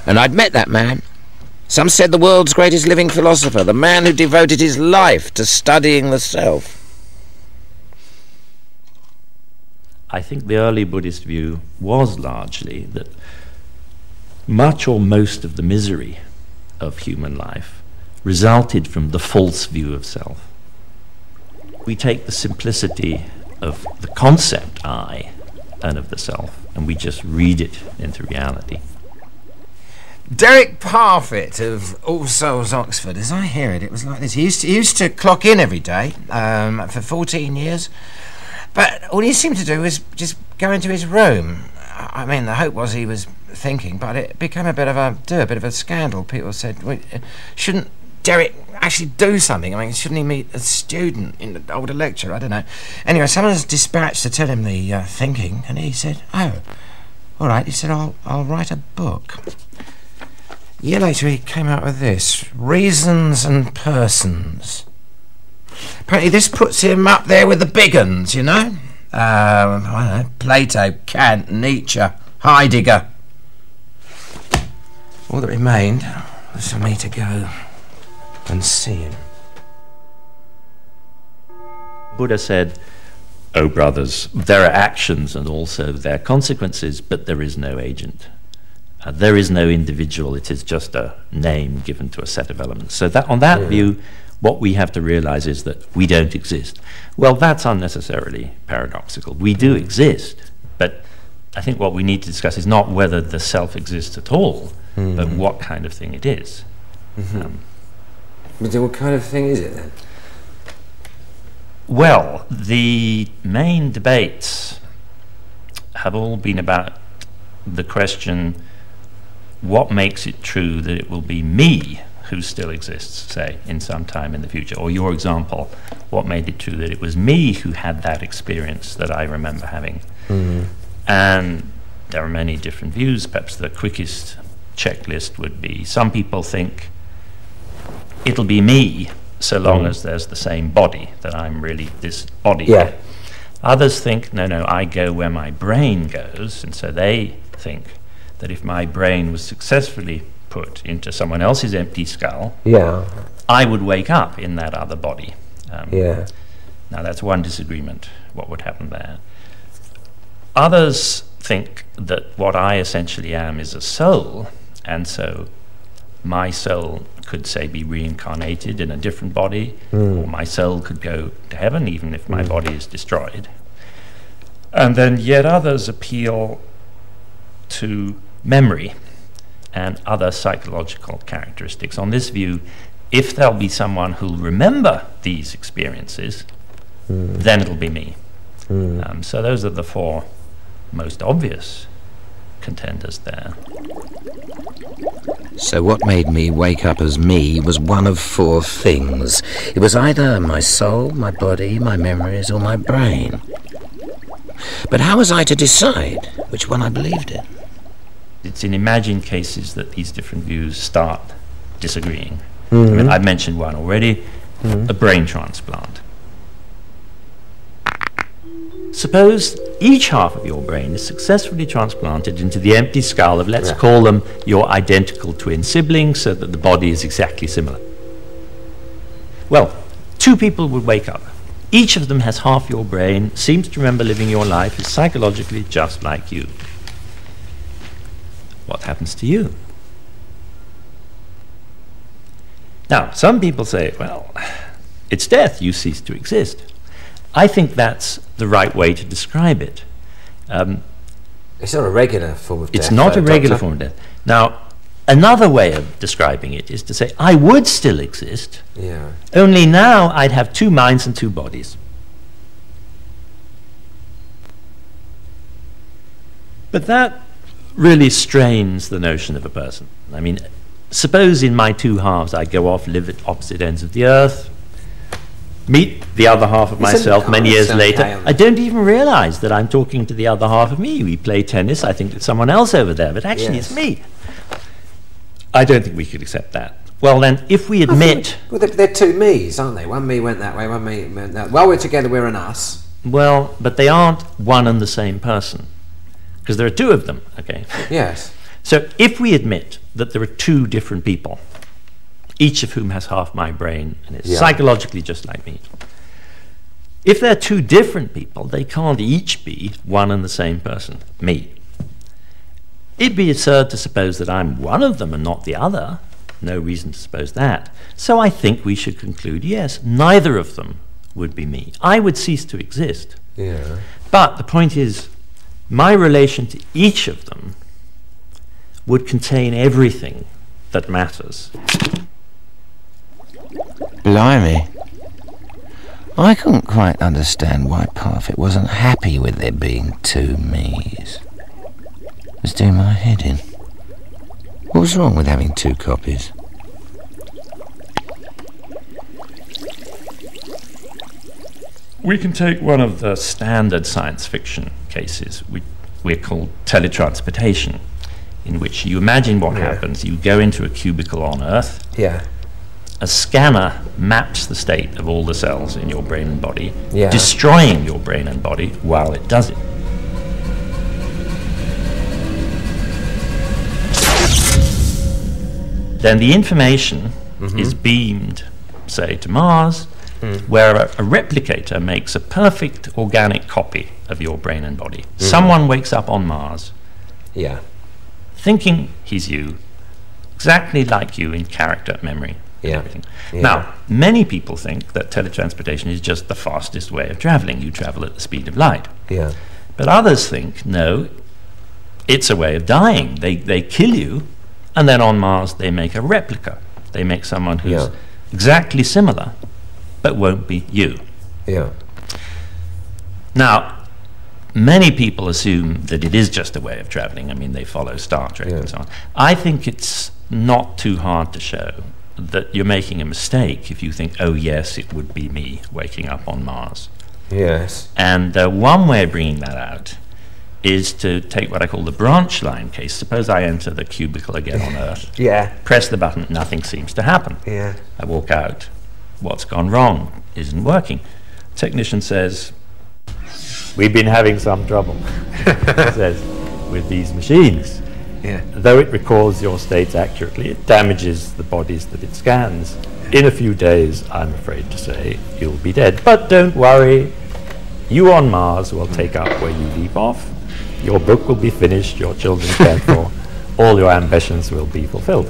And I'd met that man. Some said the world's greatest living philosopher, the man who devoted his life to studying the self. I think the early Buddhist view was largely that much or most of the misery of human life resulted from the false view of self. We take the simplicity of the concept I and of the self, and we just read it into reality. Derek Parfit of All Souls, Oxford, as I hear it, it was like this. He used to clock in every day for 14 years, but all he seemed to do was just go into his room. I mean, the hope was he was thinking, but it became a bit of a scandal. People said, well, shouldn't Derek actually do something? I mean, shouldn't he meet a student in the older lecture? I don't know. Anyway, someone was dispatched to tell him the thinking, and he said, oh, all right. He said, I'll write a book. A year later, he came out with this, Reasons and Persons. Apparently, this puts him up there with the big uns, you know? I don't know, Plato, Kant, Nietzsche, Heidegger. All that remained was for me to go and see him. Buddha said, "O brothers, there are actions and also their consequences, but there is no agent. There is no individual, it is just a name given to a set of elements." So that, on that view, what we have to realize is that we don't exist. Well, that's unnecessarily paradoxical. We do exist, but I think what we need to discuss is not whether the self exists at all, but what kind of thing it is. But what kind of thing is it then? Well, the main debates have all been about the question, what makes it true that it will be me who still exists, say, in some time in the future? Or your example, what made it true that it was me who had that experience that I remember having? And there are many different views. Perhaps the quickest checklist would be, some people think it'll be me so long as there's the same body, that I'm really this body. Yeah. Others think, no, I go where my brain goes, and so they think that if my brain was successfully put into someone else's empty skull, I would wake up in that other body. Now that's one disagreement, what would happen there. Others think that what I essentially am is a soul, and so my soul could, say, be reincarnated in a different body, or my soul could go to heaven even if my body is destroyed. And then yet others appeal to memory and other psychological characteristics. On this view, if there'll be someone who'll remember these experiences, then it'll be me. So those are the four most obvious contenders there. So what made me wake up as me was one of four things. It was either my soul, my body, my memories, or my brain. But how was I to decide which one I believed in? It's in imagined cases that these different views start disagreeing. I mean, I've mentioned one already, a brain transplant. Suppose each half of your brain is successfully transplanted into the empty skull of, let's call them your identical twin siblings, so that the body is exactly similar. Well, two people would wake up. Each of them has half your brain, seems to remember living your life, is psychologically just like you. What happens to you? Now, some people say, well, it's death, you cease to exist. I think that's the right way to describe it. It's not a regular form of death. It's not a regular form of death. Now, another way of describing it is to say, I would still exist, only now I'd have two minds and two bodies. But that really strains the notion of a person. I mean, suppose in my two halves I go off, live at opposite ends of the earth, meet the other half of myself many years later. I don't even realize that I'm talking to the other half of me. We play tennis, I think it's someone else over there, but actually it's me. I don't think we could accept that. Well then, if we admit... Well, they're two me's, aren't they? One me went that way, one me went that way. While we're together, we're an us. Well, but they aren't one and the same person, because there are two of them, okay? Yes. So if we admit that there are two different people, each of whom has half my brain and is psychologically just like me, if they're two different people, they can't each be one and the same person, me. It'd be absurd to suppose that I'm one of them and not the other. No reason to suppose that. So I think we should conclude, yes, neither of them would be me. I would cease to exist. Yeah. But the point is, my relation to each of them would contain everything that matters. Blimey. I couldn't quite understand why Parfit wasn't happy with there being two me's. It was doing my head in. What was wrong with having two copies? We can take one of the standard science fiction cases, we're called teletransportation, in which you imagine what happens. You go into a cubicle on Earth. Yeah. A scanner maps the state of all the cells in your brain and body, Yeah. destroying your brain and body while it does it. Then the information is beamed, say, to Mars, where a replicator makes a perfect organic copy of your brain and body. Someone wakes up on Mars Yeah. thinking he's you, exactly like you in character, memory, and Yeah. everything. Yeah. Now, many people think that teletransportation is just the fastest way of traveling. You travel at the speed of light. Yeah. But others think, no, it's a way of dying. They kill you, and then on Mars they make a replica. They make someone who's exactly similar, but won't be you. Yeah. Now, many people assume that it is just a way of traveling. I mean, they follow Star Trek and so on. I think it's not too hard to show that you're making a mistake if you think, oh yes, it would be me waking up on Mars. Yes. And one way of bringing that out is to take what I call the branch line case. Suppose I enter the cubicle again on Earth, Yeah. press the button, nothing seems to happen. Yeah. I walk out, what's gone wrong? Isn't working. Technician says, we've been having some trouble, he says, with these machines. Yeah. Though it records your states accurately, it damages the bodies that it scans. In a few days, I'm afraid to say, you'll be dead. But don't worry, you on Mars will take up where you leave off. Your book will be finished, your children cared for, all your ambitions will be fulfilled.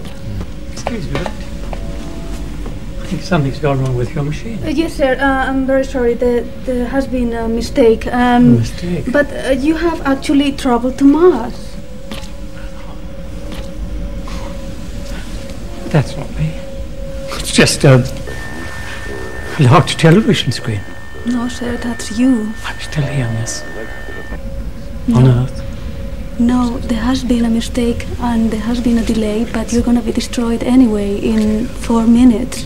Excuse me, I think something's gone wrong with your machine. Yes, sir. I'm very sorry. There has been a mistake. Mistake? But you have actually traveled to Mars. That's not me. It's just a large television screen. No, sir, that's you. I'm still here, miss. On Earth. No, there has been a mistake and there has been a delay, but you're going to be destroyed anyway in 4 minutes.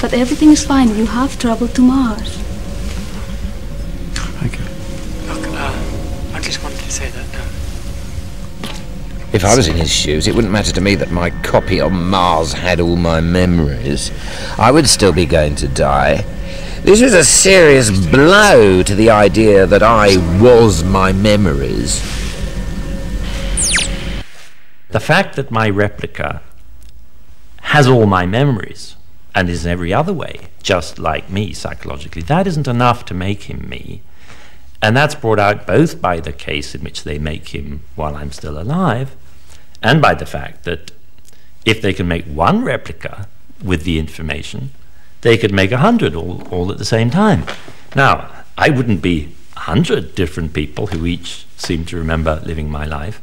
But everything is fine. You have traveled to Mars. Thank you. Look, I just wanted to say that. If I was in his shoes, it wouldn't matter to me that my copy on Mars had all my memories. I would still be going to die. This was a serious blow to the idea that I was my memories. The fact that my replica has all my memories and is in every other way just like me psychologically, that isn't enough to make him me. And that's brought out both by the case in which they make him while I'm still alive, and by the fact that if they can make one replica with the information, they could make 100 all at the same time. Now, I wouldn't be 100 different people who each seem to remember living my life.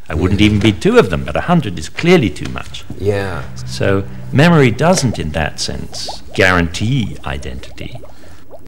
I wouldn't even be 2 of them, but 100 is clearly too much. Yeah. So memory doesn't, in that sense, guarantee identity.